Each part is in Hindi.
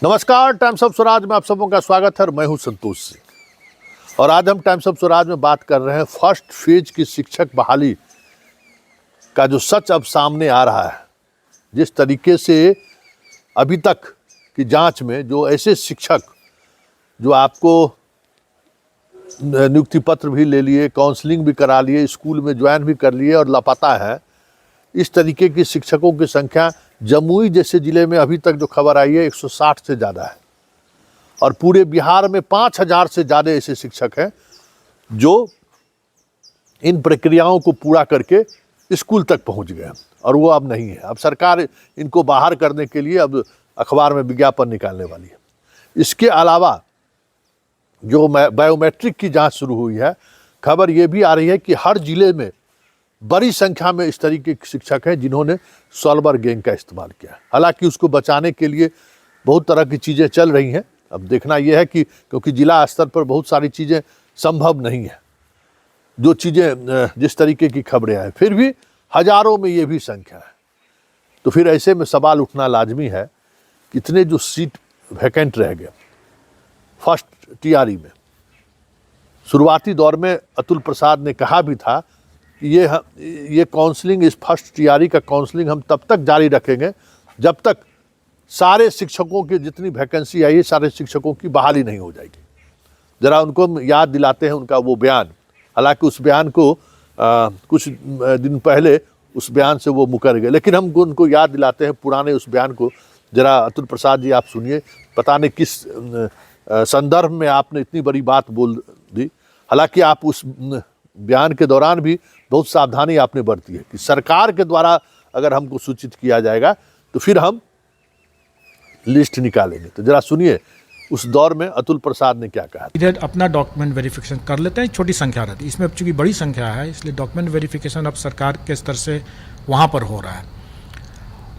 नमस्कार, टाइम्स ऑफ स्वराज में आप सबों का स्वागत है। मैं हूं संतोष सिंह और आज हम टाइम्स ऑफ स्वराज में बात कर रहे हैं फर्स्ट फेज की शिक्षक बहाली का जो सच अब सामने आ रहा है। जिस तरीके से अभी तक की जांच में जो ऐसे शिक्षक जो आपको नियुक्ति पत्र भी ले लिए, काउंसलिंग भी करा लिए, स्कूल में ज्वाइन भी कर लिए और लापता है, इस तरीके की शिक्षकों की संख्या जमुई जैसे ज़िले में अभी तक जो खबर आई है 160 से ज़्यादा है और पूरे बिहार में 5000 से ज़्यादा ऐसे शिक्षक हैं जो इन प्रक्रियाओं को पूरा करके स्कूल तक पहुंच गए और वो अब नहीं है। अब सरकार इनको बाहर करने के लिए अब अखबार में विज्ञापन निकालने वाली है। इसके अलावा जो बायोमेट्रिक की जांच शुरू हुई है, खबर ये भी आ रही है कि हर ज़िले में बड़ी संख्या में इस तरीके के शिक्षक हैं जिन्होंने सॉल्वर गैंग का इस्तेमाल किया। हालांकि उसको बचाने के लिए बहुत तरह की चीज़ें चल रही हैं। अब देखना यह है कि क्योंकि जिला स्तर पर बहुत सारी चीज़ें संभव नहीं है, जो चीज़ें जिस तरीके की खबरें आए, फिर भी हज़ारों में ये भी संख्या है। तो फिर ऐसे में सवाल उठना लाजमी है कि इतने जो सीट वैकेंट रह गए फर्स्ट टीआरई में, शुरुआती दौर में अतुल प्रसाद ने कहा भी था ये काउंसलिंग, इस फर्स्ट टीआरई का काउंसलिंग हम तब तक जारी रखेंगे जब तक सारे शिक्षकों की जितनी वैकेंसी आई है सारे शिक्षकों की बहाली नहीं हो जाएगी। ज़रा उनको हम याद दिलाते हैं उनका वो बयान। हालांकि उस बयान को कुछ दिन पहले उस बयान से वो मुकर गए, लेकिन हम उनको याद दिलाते हैं पुराने उस बयान को। ज़रा अतुल प्रसाद जी आप सुनिए, पता नहीं किस संदर्भ में आपने इतनी बड़ी बात बोल दी। हालांकि आप उस बयान के दौरान भी बहुत सावधानी आपने बरती है कि सरकार के द्वारा अगर हमको सूचित किया जाएगा तो फिर हम लिस्ट निकालेंगे। तो जरा सुनिए उस दौर में अतुल प्रसाद ने क्या कहा। इधर अपना डॉक्यूमेंट वेरिफिकेशन कर लेते हैं, छोटी संख्या रहती है, इसमें अब चूंकि बड़ी संख्या है इसलिए डॉक्यूमेंट वेरिफिकेशन अब सरकार के स्तर से वहाँ पर हो रहा है।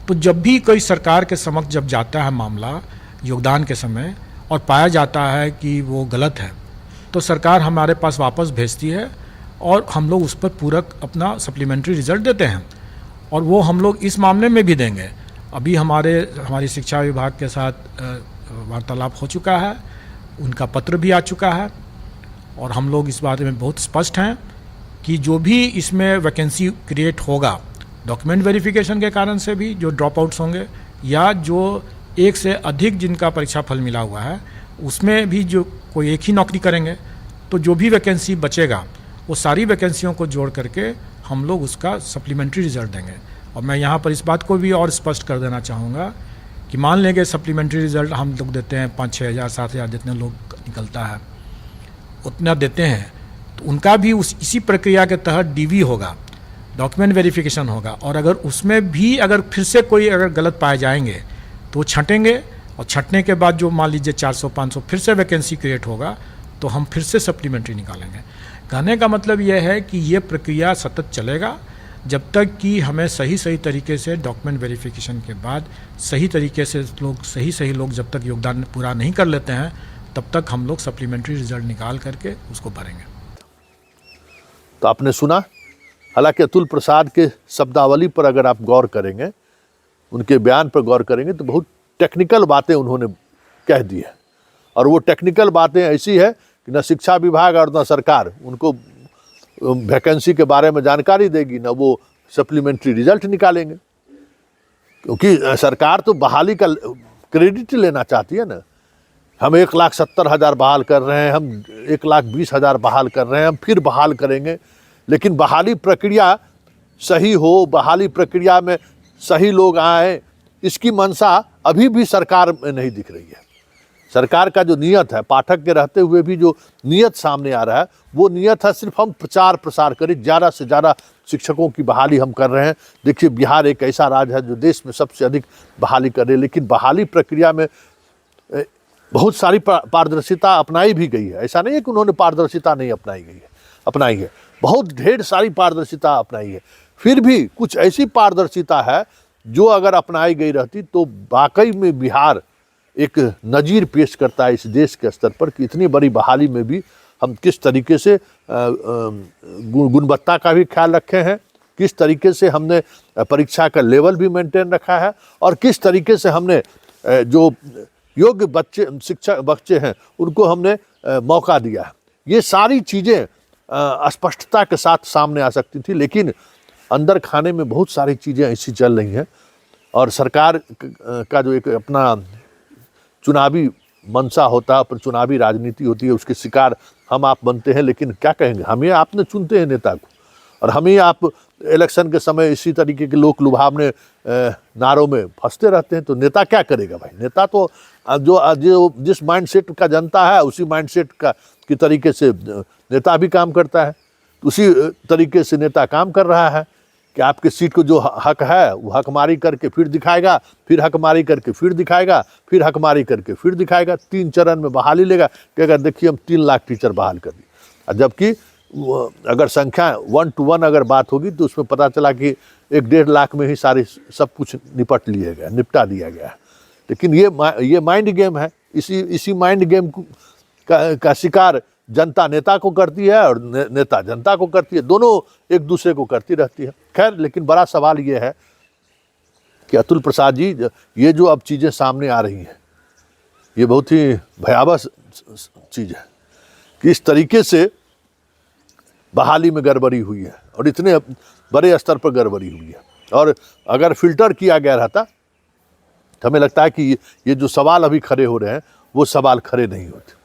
तो जब भी कोई सरकार के समक्ष जब जाता है मामला योगदान के समय और पाया जाता है कि वो गलत है तो सरकार हमारे पास वापस भेजती है और हम लोग उस पर पूरक अपना सप्लीमेंट्री रिजल्ट देते हैं और वो हम लोग इस मामले में भी देंगे। अभी हमारी शिक्षा विभाग के साथ वार्तालाप हो चुका है, उनका पत्र भी आ चुका है और हम लोग इस बारे में बहुत स्पष्ट हैं कि जो भी इसमें वैकेंसी क्रिएट होगा डॉक्यूमेंट वेरिफिकेशन के कारण से भी, जो ड्रॉप आउट्स होंगे या जो एक से अधिक जिनका परीक्षा फल मिला हुआ है उसमें भी जो कोई एक ही नौकरी करेंगे, तो जो भी वैकेंसी बचेगा वो सारी वैकेंसियों को जोड़ करके हम लोग उसका सप्लीमेंट्री रिजल्ट देंगे। और मैं यहाँ पर इस बात को भी और स्पष्ट कर देना चाहूँगा कि मान लेंगे सप्लीमेंट्री रिजल्ट हम लोग देते हैं 5-6 हज़ार 7 हज़ार जितने लोग निकलता है उतना देते हैं, तो उनका भी इसी प्रक्रिया के तहत डीवी होगा, डॉक्यूमेंट वेरिफिकेशन होगा। और अगर उसमें भी अगर फिर से कोई अगर गलत पाए जाएंगे तो वो छँटेंगे और छँटने के बाद जो मान लीजिए 400-500 फिर से वैकेंसी क्रिएट होगा तो हम फिर से सप्लीमेंट्री निकालेंगे। कहने का मतलब यह है कि ये प्रक्रिया सतत चलेगा जब तक कि हमें सही तरीके से डॉक्यूमेंट वेरिफिकेशन के बाद सही तरीके से सही लोग जब तक योगदान पूरा नहीं कर लेते हैं तब तक हम लोग सप्लीमेंट्री रिजल्ट निकाल करके उसको भरेंगे। तो आपने सुना। हालांकि अतुल प्रसाद के शब्दावली पर अगर आप गौर करेंगे, उनके बयान पर गौर करेंगे तो बहुत टेक्निकल बातें उन्होंने कह दी है और वो टेक्निकल बातें ऐसी है कि न शिक्षा विभाग और न सरकार उनको वैकेंसी के बारे में जानकारी देगी, न वो सप्लीमेंट्री रिजल्ट निकालेंगे। क्योंकि सरकार तो बहाली का क्रेडिट लेना चाहती है ना। हम 1,70,000 बहाल कर रहे हैं, हम 1,20,000 बहाल कर रहे हैं, हम फिर बहाल करेंगे, लेकिन बहाली प्रक्रिया सही हो, बहाली प्रक्रिया में सही लोग आए, इसकी मंशा अभी भी सरकार में नहीं दिख रही है। सरकार का जो नियत है, पाठक के रहते हुए भी जो नियत सामने आ रहा है वो नियत है सिर्फ हम प्रचार प्रसार करें, ज़्यादा से ज़्यादा शिक्षकों की बहाली हम कर रहे हैं। देखिए बिहार एक ऐसा राज्य है जो देश में सबसे अधिक बहाली कर रहे हैं, लेकिन बहाली प्रक्रिया में बहुत सारी पारदर्शिता अपनाई भी गई है। ऐसा नहीं है कि उन्होंने पारदर्शिता नहीं अपनाई है, बहुत ढेर सारी पारदर्शिता अपनाई है। फिर भी कुछ ऐसी पारदर्शिता है जो अगर अपनाई गई रहती तो वाकई में बिहार एक नज़ीर पेश करता है इस देश के स्तर पर कि इतनी बड़ी बहाली में भी हम किस तरीके से गुणवत्ता का भी ख्याल रखे हैं, किस तरीके से हमने परीक्षा का लेवल भी मेंटेन रखा है और किस तरीके से हमने जो योग्य बच्चे शिक्षक बच्चे हैं उनको हमने मौका दिया है। ये सारी चीज़ें स्पष्टता के साथ सामने आ सकती थी, लेकिन अंदर खाने में बहुत सारी चीज़ें ऐसी चल रही हैं और सरकार का जो एक अपना चुनावी मंशा होता है, पर चुनावी राजनीति होती है, उसके शिकार हम आप बनते हैं। लेकिन क्या कहेंगे, हमें आपने चुनते हैं नेता को, और हम ही आप इलेक्शन के समय इसी तरीके के लोक लुभावने नारों में फंसते रहते हैं। तो नेता क्या करेगा भाई? नेता तो जो जिस माइंडसेट का जनता है उसी माइंडसेट का की तरीके से नेता भी काम करता है। उसी तरीके से नेता काम कर रहा है कि आपके सीट को जो हक है वो हकमारी करके फिर दिखाएगा, फिर हकमारी करके फिर दिखाएगा, फिर हकमारी करके फिर दिखाएगा। 3 चरण में बहाली लेगा कि अगर देखिए हम 3 लाख टीचर बहाल कर दिए, और जबकि अगर संख्या 1 to 1 अगर बात होगी तो उसमें पता चला कि 1-1.5 लाख में ही सारे सब कुछ निपटा दिया गया है। लेकिन ये माइंड गेम है। इसी माइंड गेम का शिकार जनता नेता को करती है और नेता जनता को करती है, दोनों एक दूसरे को करती रहती है। खैर, लेकिन बड़ा सवाल ये है कि अतुल प्रसाद जी, ये जो अब चीज़ें सामने आ रही हैं ये बहुत ही भयावह चीज़ है कि इस तरीके से बहाली में गड़बड़ी हुई है और इतने बड़े स्तर पर गड़बड़ी हुई है। और अगर फिल्टर किया गया रहता तो हमें लगता है कि ये जो सवाल अभी खड़े हो रहे हैं वो सवाल खड़े नहीं होते।